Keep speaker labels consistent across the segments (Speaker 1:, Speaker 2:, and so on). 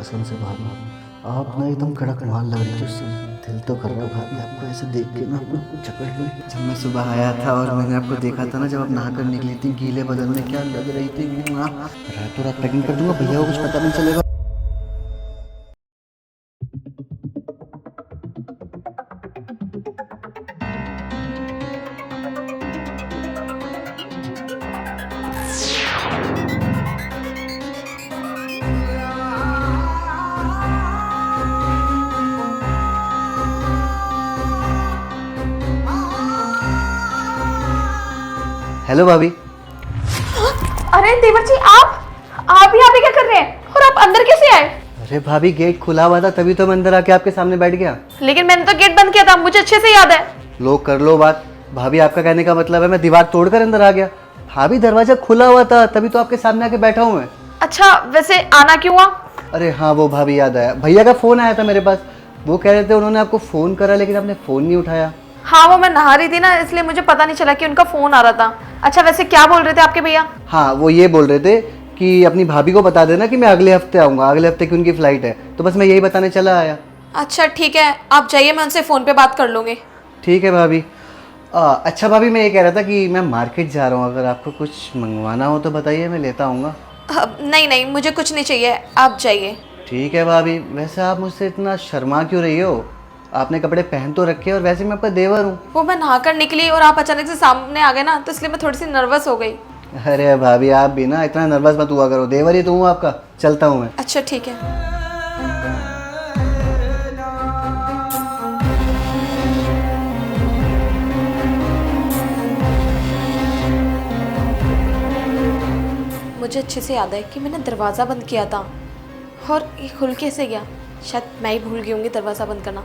Speaker 1: कसम से भाभी आप ना एकदम कड़क माल लग रही थी उससे। दिल तो कर रहा भाभी आपको ऐसे देख के ना आपको जकड़ लूं। जब मैं सुबह आया था और मैंने आपको देखा था ना, जब आप नहा कर निकली थी गीले बदन में, क्या लग रही थी। रातों रात पैकिंग कर दूंगा, भैया को कुछ पता नहीं चलेगा। हेलो भाभी।
Speaker 2: अरे देवर जी, आप यहाँ पे क्या कर रहे हैं और आप अंदर कैसे आए?
Speaker 1: अरे भाभी गेट खुला हुआ था तभी तो मैं अंदर आके आपके सामने बैठ गया।
Speaker 2: लेकिन मैंने तो गेट बंद किया था, मुझे अच्छे से याद है।
Speaker 1: लो कर लो बात। भाभी आपका कहने का मतलब है मैं दीवार तोड़कर अंदर आ गया? भाभी दरवाजा खुला हुआ था तभी तो आपके सामने आके बैठा हूँ मैं।
Speaker 2: अच्छा, वैसे आना क्यों हुआ?
Speaker 1: अरे हाँ वो भाभी याद आया, भैया का फोन आया था मेरे पास। वो कह रहे थे उन्होंने आपको फोन करा लेकिन आपने फोन नहीं उठाया।
Speaker 2: हाँ, वो मैं नहा रही थी ना, इसलिए मुझे पता नहीं चला कि उनका फोन आ रहा था। अच्छा, वैसे क्या बोल रहे थे आपके भैया?
Speaker 1: हाँ वो ये बोल रहे थे कि अपनी भाभी को बता देना कि मैं अगले हफ्ते आऊँगा, अगले हफ्ते की उनकी फ़्लाइट है। तो बस मैं यही बताने चला आया।
Speaker 2: अच्छा ठीक है, आप जाइए, मैं उनसे फ़ोन पे बात कर लूँगी।
Speaker 1: ठीक है भाभी। अच्छा भाभी मैं ये कह रहा था कि मैं मार्केट जा रहा हूँ, अगर आपको कुछ मंगवाना हो तो बताइए, मैं लेता आऊँगा।
Speaker 2: नहीं नहीं, मुझे कुछ नहीं चाहिए, आप जाइए।
Speaker 1: ठीक है भाभी। वैसे आप मुझसे इतना शर्मा क्यों रही हो? आपने कपड़े पहन तो रखे और वैसे मैं आपका देवर हूँ।
Speaker 2: वो मैं नहाकर निकली और आप अचानक से सामने आ गए ना, तो इसलिए मैं थोड़ी सी नर्वस हो गई।
Speaker 1: अरे भाभी आप भी ना इतना नर्वस मत हुआ करो, देवर ही तो हूँ आपका। चलता हूँ मैं।
Speaker 2: अच्छा ठीक है। मुझे अच्छे से याद है कि मैंने दरवाज़ा बंद किया था और ये खुल कैसे गया। शायद मैं ही भूल गई होंगी दरवाज़ा बंद करना।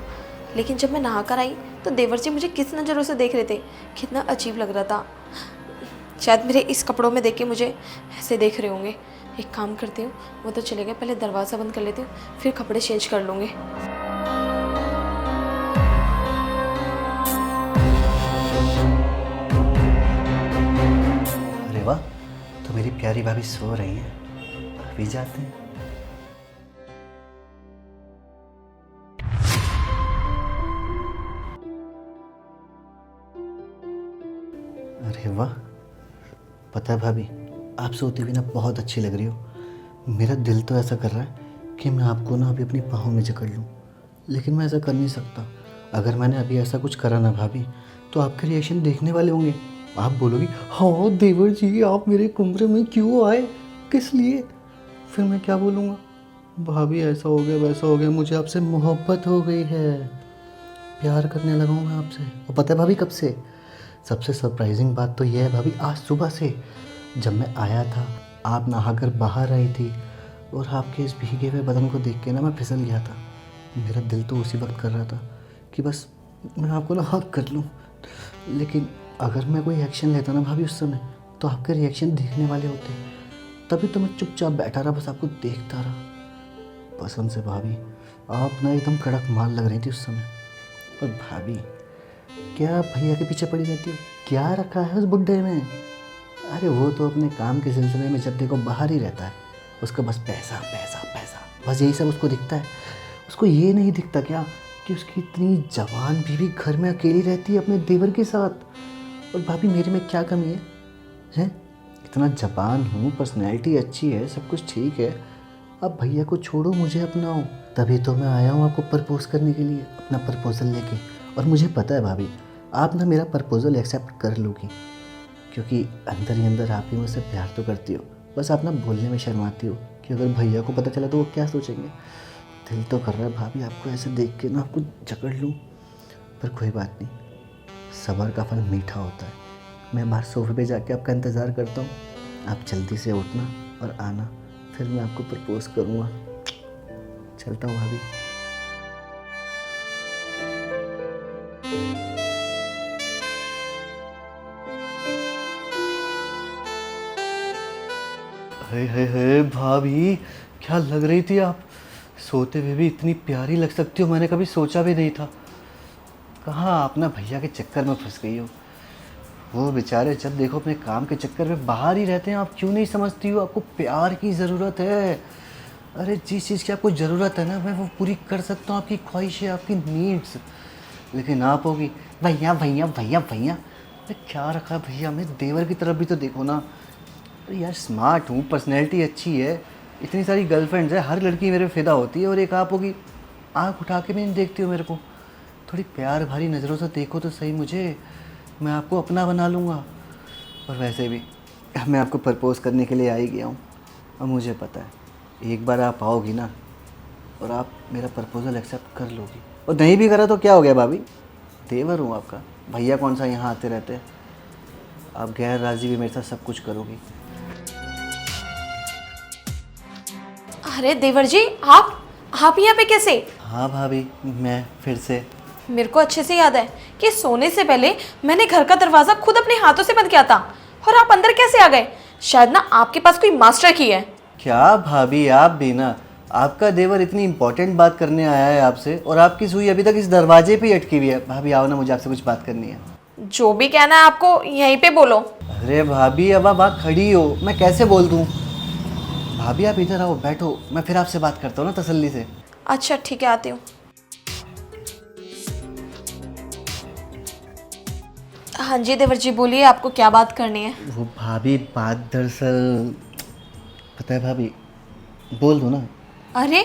Speaker 2: लेकिन जब मैं नहा कर आई तो देवर जी मुझे किस नज़रों से देख रहे थे, कितना अजीब लग रहा था। शायद मेरे इस कपड़ों में देख के मुझे ऐसे देख रहे होंगे। एक काम करती हूँ, वो तो चले गए, पहले दरवाज़ा बंद कर लेती हूँ, फिर कपड़े चेंज कर लूँगी।
Speaker 1: अरे वाह, तो मेरी प्यारी भाभी सो रही है, अभी जाते हैं। अरे वाह, पता है भाभी आप सोते हुए ना बहुत अच्छी लग रही हो। मेरा दिल तो ऐसा कर रहा है कि मैं आपको ना अभी अपनी बाहों में जकड़ लूँ, लेकिन मैं ऐसा कर नहीं सकता। अगर मैंने अभी ऐसा कुछ करा ना भाभी, तो आपके रिएक्शन देखने वाले होंगे। आप बोलोगी हाँ देवर जी आप मेरे कमरे में क्यों आए, किस लिए? फिर मैं क्या बोलूँगा? भाभी ऐसा हो गया वैसा हो गया, मुझे आपसे मोहब्बत हो गई है, प्यार करने लगा हूँ मैं आपसे। और पता है भाभी कब से? सबसे सरप्राइजिंग बात तो यह है भाभी, आज सुबह से। जब मैं आया था आप नहाकर बाहर आई थी और आपके इस भीगे हुए बदन को देख के ना मैं फिसल गया था। मेरा दिल तो उसी वक्त कर रहा था कि बस मैं आपको ना हक कर लूँ। लेकिन अगर मैं कोई एक्शन लेता ना भाभी उस समय, तो आपके रिएक्शन देखने वाले होते। तभी तो मैं चुपचाप बैठा रहा, बस आपको देखता रहा। कसम से भाभी आप ना एकदम कड़क माल लग रही थी उस समय। और भाभी क्या भैया के पीछे पड़ी रहती हो? क्या रखा है उस बुड्ढे में? अरे वो तो अपने काम के सिलसिले में जब देखो बाहर ही रहता है। उसका बस पैसा पैसा पैसा, बस यही सब उसको दिखता है। उसको ये नहीं दिखता क्या कि उसकी इतनी जवान बीवी घर में अकेली रहती है अपने देवर के साथ। और भाभी मेरे में क्या कमी है? हैं? इतना जवान हूँ, पर्सनैलिटी अच्छी है, सब कुछ ठीक है। अब भैया को छोड़ो, मुझे अपनाओ। तभी तो मैं आया हूँ आपको प्रपोज करने के लिए, अपना प्रपोजल लेके। और मुझे पता है भाभी आप ना मेरा प्रपोजल एक्सेप्ट कर लोगी, क्योंकि अंदर ही अंदर आप ही मुझसे प्यार तो करती हो। बस आप ना बोलने में शर्माती हो कि अगर भैया को पता चला तो वो क्या सोचेंगे। दिल तो कर रहा है भाभी आपको ऐसे देख के ना आपको जकड़ लूँ, पर कोई बात नहीं, सब्र का फल मीठा होता है। मैं बाहर सोफे पे जाके आपका इंतज़ार करता हूँ, आप जल्दी से उठना और आना, फिर मैं आपको प्रपोज करूँगा। चलता हूँ भाभी। हे भाभी क्या लग रही थी आप? सोते हुए भी इतनी प्यारी लग सकती हो, मैंने कभी सोचा भी नहीं था। कहाँ आप ना भैया के चक्कर में फंस गई हो। वो बेचारे जब देखो अपने काम के चक्कर में बाहर ही रहते हैं, आप क्यों नहीं समझती हो? आपको प्यार की ज़रूरत है। अरे जिस चीज़ की आपको ज़रूरत है ना मैं वो पूरी कर सकता हूँ, आपकी ख्वाहिशें, आपकी नीड्स। लेकिन आप होगी भैया भैया भैया भैया। अरे क्या रखा है भैया में, देवर की तरफ भी तो देखो ना। अरे यार स्मार्ट हूँ, पर्सनैलिटी अच्छी है, इतनी सारी गर्लफ्रेंड्स है, हर लड़की मेरे पे फिदा होती है, और एक आप होगी आँख उठा के भी नहीं देखती हो मेरे को। थोड़ी प्यार भरी नज़रों से देखो तो सही मुझे, मैं आपको अपना बना लूँगा। और वैसे भी मैं आपको प्रपोज़ करने के लिए आ ही गया हूँ, और मुझे पता है एक बार आप आओगी ना और आप मेरा प्रपोज़ल एक्सेप्ट कर लोगी। और नहीं भी करा तो क्या हो गया भाभी, देवर हूँ आपका, भैया कौन सा यहाँ आते रहते हैं। आप गैर राजी भी मेरे साथ सब कुछ करोगी।
Speaker 2: अरे देवर जी, आप यहाँ पे कैसे?
Speaker 1: हाँ भाभी, मैं फिर से।
Speaker 2: मेरे को अच्छे से याद है कि सोने से पहले मैंने घर का दरवाजा खुद अपने हाथों से बंद किया था। और आप अंदर कैसे आ गए? शायद ना आपके पास कोई मास्टर की है।
Speaker 1: क्या भाभी आप भी ना, आपका देवर इतनी इंपॉर्टेंट बात करने आया है आपसे, और आपकी सुई अभी तक इस दरवाजे पे ही अटकी हुई है। भाभी आओ ना, मुझे आपसे कुछ बात करनी है।
Speaker 2: जो भी कहना है आपको यहीं पे बोलो।
Speaker 1: अरे भाभी अब आप खड़ी हो, मैं कैसे बोल दूँ। भाभी आप इधर आओ, बैठो, मैं फिर आपसे बात करता हूँ ना तसल्ली से।
Speaker 2: अच्छा ठीक है, आती हूँ। हाँ जी देवर जी, बोलिए आपको क्या बात करनी है?
Speaker 1: वो भाभी बात दरअसल, पता है भाभी, बोल दो ना।
Speaker 2: अरे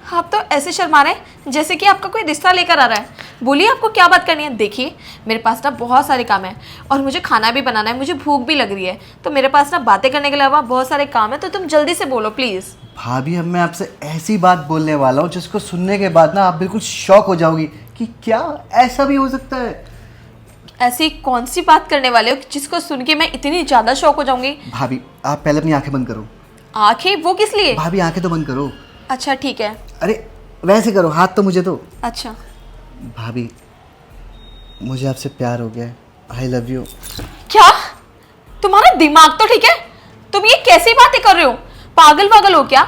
Speaker 2: आप तो ऐसे शर्मा रहे हैं जैसे कि आपका कोई रिश्ता लेकर आ रहा है। बोलिए आपको क्या बात करनी है। देखिए मेरे पास ना बहुत सारे काम है, और मुझे खाना भी बनाना है, मुझे भूख भी लग रही है, तो मेरे पास ना बातें करने के अलावा बहुत सारे काम है, तो तुम जल्दी से बोलो प्लीज़।
Speaker 1: भाभी अब मैं आपसे ऐसी बात बोलने वाला हूँ जिसको सुनने के बाद ना आप बिल्कुल शॉक हो जाओगी कि क्या ऐसा भी हो सकता है।
Speaker 2: ऐसी कौन सी बात करने वाले हो जिसको सुन के मैं इतनी ज़्यादा शौक हो जाऊंगी?
Speaker 1: भाभी आप पहले अपनी आंखें बंद करो।
Speaker 2: आंखें? वो किस लिए?
Speaker 1: भाभी आंखें तो बंद करो।
Speaker 2: अच्छा ठीक है।
Speaker 1: अरे वैसे करो, हाथ तो मुझे दो।
Speaker 2: अच्छा।
Speaker 1: भाभी मुझे आपसे प्यार हो गया है, आई लव यू।
Speaker 2: क्या? तुम्हारा दिमाग तो ठीक है? तुम ये कैसी बातें कर रहे हो? पागल पागल हो क्या?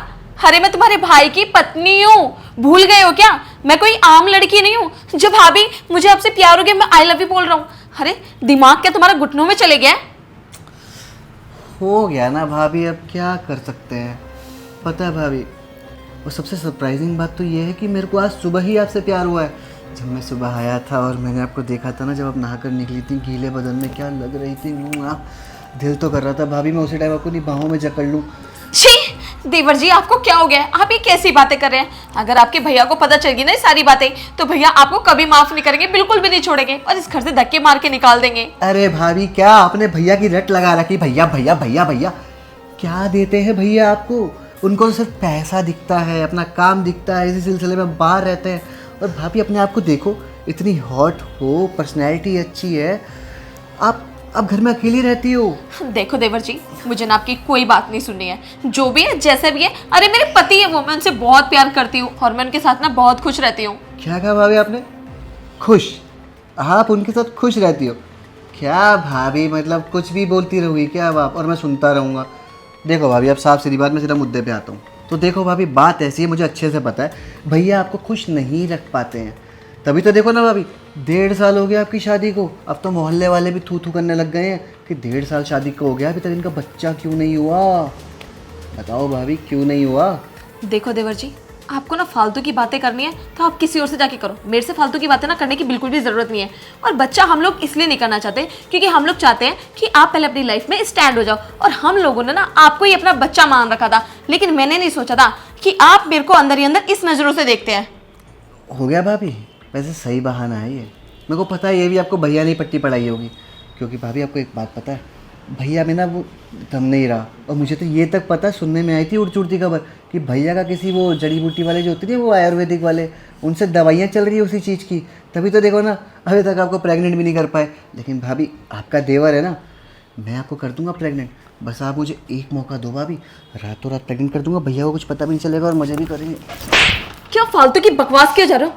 Speaker 2: अरे मैं तुम्हारे भाई की पत्नी हूँ, भूल गए हो क्या? मैं कोई आम लड़की नहीं हूँ। जब भाभी मुझे आपसे प्यार हो गया, मैं आई लव यू बोल रहा हूँ। अरे दिमाग क्या तुम्हारा घुटनों में चले गया?
Speaker 1: हो गया ना भाभी, अब क्या कर सकते हैं। पता है भाभी, और सबसे सरप्राइजिंग बात तो ये है कि मेरे को आज सुबह ही आपसे प्यार हुआ है। जब मैं सुबह आया था और मैंने आपको देखा था ना, जब आप नहाकर निकली थी गीले बदन में, क्या लग रही थी। दिल तो कर रहा था भाभी मैं उसी टाइम आपको अपनी बाहों में जकड़ लूँ।
Speaker 2: छी देवर जी, आपको क्या हो गया है? आप ये कैसी बातें कर रहे हैं? अगर आपके भैया को पता चल गई ना ये सारी बातें, तो भैया आपको कभी माफ नहीं करेंगे, बिल्कुल भी नहीं छोड़ेंगे, और इस घर से धक्के मार के निकाल देंगे।
Speaker 1: अरे भाभी क्या आपने भैया की रट लगा रखी, भैया भैया भैया भैया। क्या देते हैं भैया आपको? उनको तो सिर्फ पैसा दिखता है, अपना काम दिखता है, इसी सिलसिले में बाहर रहते हैं। और भाभी अपने आप को देखो, इतनी हॉट हो, पर्सनैलिटी अच्छी है, आप घर में अकेली रहती हो।
Speaker 2: देखो देवर जी, मुझे ना आपकी कोई बात नहीं सुननी है। जो भी है जैसे भी है, अरे मेरे पति है वो, मैं उनसे बहुत प्यार करती हूँ और मैं उनके साथ ना बहुत खुश रहती हूँ।
Speaker 1: क्या कहा भाभी आपने? खुश? आप उनके साथ खुश रहती हो? क्या भाभी मतलब कुछ भी बोलती रहोगी क्या अब आप, और मैं सुनता रहूँगा? देखो भाभी, अब साफ सीधी बात, मैं सीधा मुद्दे पे आता हूँ। तो देखो भाभी, बात ऐसी है, मुझे अच्छे से पता है भैया आपको खुश नहीं रख पाते हैं। तभी तो देखो ना भाभी, 1.5 साल हो गया आपकी शादी को। अब तो मोहल्ले वाले भी थू थू करने लग गए हैं कि 1.5 साल शादी को हो गया, अभी तक इनका बच्चा क्यों नहीं हुआ। बताओ भाभी क्यों नहीं हुआ?
Speaker 2: देखो देवर जी, आपको ना फालतू की बातें करनी है तो आप किसी और से जाके करो। मेरे से फालतू की बातें ना करने की बिल्कुल भी ज़रूरत नहीं है। और बच्चा हम लोग इसलिए नहीं करना चाहते क्योंकि हम लोग चाहते हैं कि आप पहले अपनी लाइफ में स्टैंड हो जाओ। और हम लोगों ने ना आपको ही अपना बच्चा मान रखा था, लेकिन मैंने नहीं सोचा था कि आप मेरे को अंदर ही अंदर इस नज़रों से देखते हैं।
Speaker 1: हो गया भाभी, वैसे सही बहाना है ये। मेरे को पता है ये भी आपको भैया ने पट्टी पढ़ाई होगी, क्योंकि भाभी आपको एक बात पता है, भैया में ना वो दम नहीं रहा। और मुझे तो ये तक पता, सुनने में आई थी उड़ती उड़ती खबर कि भैया का किसी वो जड़ी बूटी वाले जो होते हैं वो आयुर्वेदिक वाले, उनसे दवाइयाँ चल रही है उसी चीज़ की। तभी तो देखो ना अभी तक आपको प्रेग्नेंट भी नहीं कर पाए। लेकिन भाभी आपका देवर है ना, मैं आपको कर दूंगा प्रेग्नेंट। बस आप मुझे एक मौका दो भाभी, रातों रात प्रेग्नेंट कर दूंगा, भैया को कुछ पता भी नहीं चलेगा और मज़े भी करेंगे।
Speaker 2: क्या फालतू की बकवास किया जा रहे हो?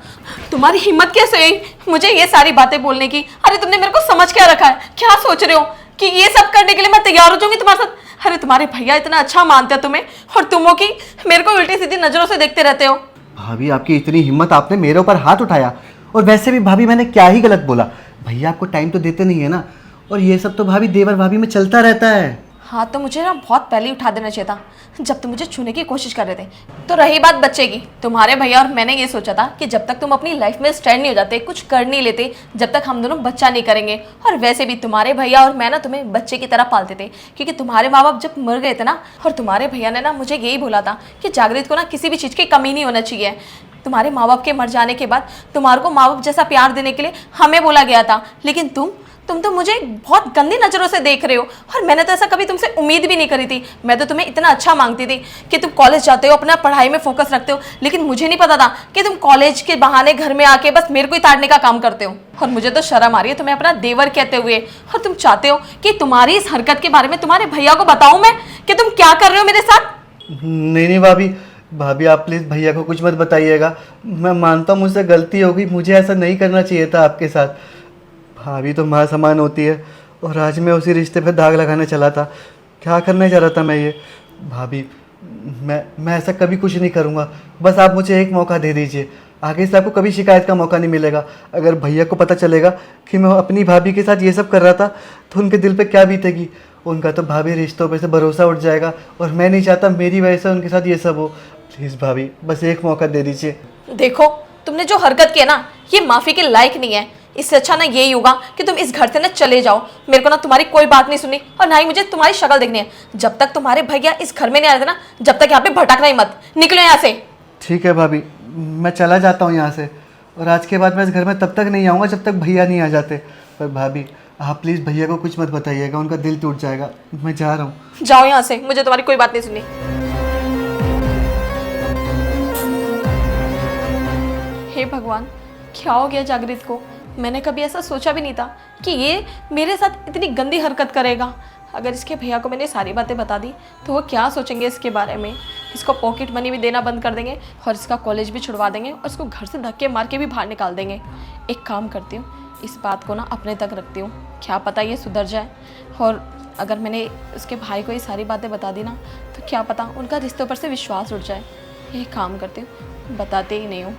Speaker 2: तुम्हारी हिम्मत कैसे हुई मुझे ये सारी बातें बोलने की? अरे तुमने मेरे को समझ क्या रखा है? क्या सोच रहे हो कि ये सब करने के लिए मैं तैयार हो जाऊंगी तुम्हारे साथ? अरे तुम्हारे भैया इतना अच्छा मानते हैं तुम्हें, और तुम हो कि मेरे को उल्टी सीधी नजरों से देखते रहते हो।
Speaker 1: भाभी आपकी इतनी हिम्मत, आपने मेरे ऊपर हाथ उठाया। और वैसे भी भाभी मैंने क्या ही गलत बोला? भैया आपको टाइम तो देते नहीं है ना, और ये सब तो भाभी देवर भाभी में चलता रहता है।
Speaker 2: हाँ तो मुझे ना बहुत पहले ही उठा देना चाहिए था जब तुम मुझे छूने की कोशिश कर रहे थे। तो रही बात बच्चे की, तुम्हारे भैया और मैंने ये सोचा था कि जब तक तुम अपनी लाइफ में स्टैंड नहीं हो जाते, कुछ कर नहीं लेते, जब तक हम दोनों बच्चा नहीं करेंगे। और वैसे भी तुम्हारे भैया और मैं ना तुम्हें बच्चे की तरह पालते थे, क्योंकि तुम्हारे माँ बाप जब मर गए थे ना, और तुम्हारे भैया ने ना मुझे यही बोला था कि जागृत को ना किसी भी चीज़ की कमी नहीं होना चाहिए। तुम्हारे माँ बाप के मर जाने के बाद तुम्हारे को माँ बाप जैसा प्यार देने के लिए हमें बोला गया था, लेकिन तुम तो मुझे बहुत गंदी नज़रों से देख रहे हो। और मैंने तो ऐसा कभी तुमसे उम्मीद भी नहीं करी थी। मैं तो तुम्हें इतना अच्छा मांगती थी कि तुम कॉलेज जाते हो, अपना पढ़ाई में फोकस रखते हो, लेकिन मुझे नहीं पता था कि तुम कॉलेज के बहाने घर में आके बस मेरे को ही ताड़ने का काम करते हो। और मुझे तो शर्म आ रही है तुम्हें अपना देवर कहते हुए। और तुम चाहते हो कि तुम्हारी इस हरकत के बारे में तुम्हारे भैया को बताऊं मैं कि तुम क्या कर रहे हो मेरे साथ।
Speaker 1: नहीं नहीं भाभी आप प्लीज़ भैया को कुछ मत बताइएगा। मैं मानता हूँ मुझसे गलती हो गई, मुझे ऐसा नहीं करना चाहिए था आपके साथ। भाभी तो माँ समान होती है, और आज मैं उसी रिश्ते पे दाग लगाने चला था। क्या करने जा रहा था मैं ये। भाभी मैं ऐसा कभी कुछ नहीं करूँगा, बस आप मुझे एक मौका दे दीजिए। आगे से आपको कभी शिकायत का मौका नहीं मिलेगा। अगर भैया को पता चलेगा कि मैं अपनी भाभी के साथ ये सब कर रहा था तो उनके दिल पे क्या बीतेगी। उनका तो भाभी रिश्तों पे से भरोसा उठ जाएगा, और मैं नहीं चाहता मेरी वजह से उनके साथ ये सब हो। प्लीज़ भाभी बस एक मौका दे दीजिए।
Speaker 2: देखो, तुमने जो हरकत की है ना, ये माफ़ी के लायक नहीं है। इससे अच्छा ना यही होगा कि तुम इस घर से ना चले जाओ। मेरे को ना तुम्हारी कोई बात नहीं सुननी, और ना ही मुझे तुम्हारी शक्ल देखनी है। जब तक तुम्हारे भैया इस घर में नहीं आ रहे थे ना, जब तक यहाँ पे भटकना ही मत। निकलो यहाँ से।
Speaker 1: ठीक है भाभी, मैं चला जाता हूँ यहाँ से, और आज के बाद मैं इस घर में तब तक नहीं आऊँगा जब तक भैया नहीं आ जाते। पर भाभी आप प्लीज़ भैया को कुछ मत बताइएगा, उनका दिल टूट जाएगा। मैं जा रहा हूँ।
Speaker 2: जाओ यहाँ से, मुझे तुम्हारी कोई बात नहीं सुननी। हे भगवान, क्या हो गया जागृत को। मैंने कभी ऐसा सोचा भी नहीं था कि ये मेरे साथ इतनी गंदी हरकत करेगा। अगर इसके भैया को मैंने सारी बातें बता दी तो वो क्या सोचेंगे इसके बारे में। इसको पॉकेट मनी भी देना बंद कर देंगे, और इसका कॉलेज भी छुड़वा देंगे, और इसको घर से धक्के मार के भी बाहर निकाल देंगे। एक काम करती हूँ, इस बात को ना अपने तक रखती हूँ, क्या पता ये सुधर जाए। और अगर मैंने उसके भाई को ये सारी बातें बता दी ना, तो क्या पता उनका रिश्तों पर से विश्वास उठ जाए। ये काम करती हूँ, बताते ही नहीं हूँ।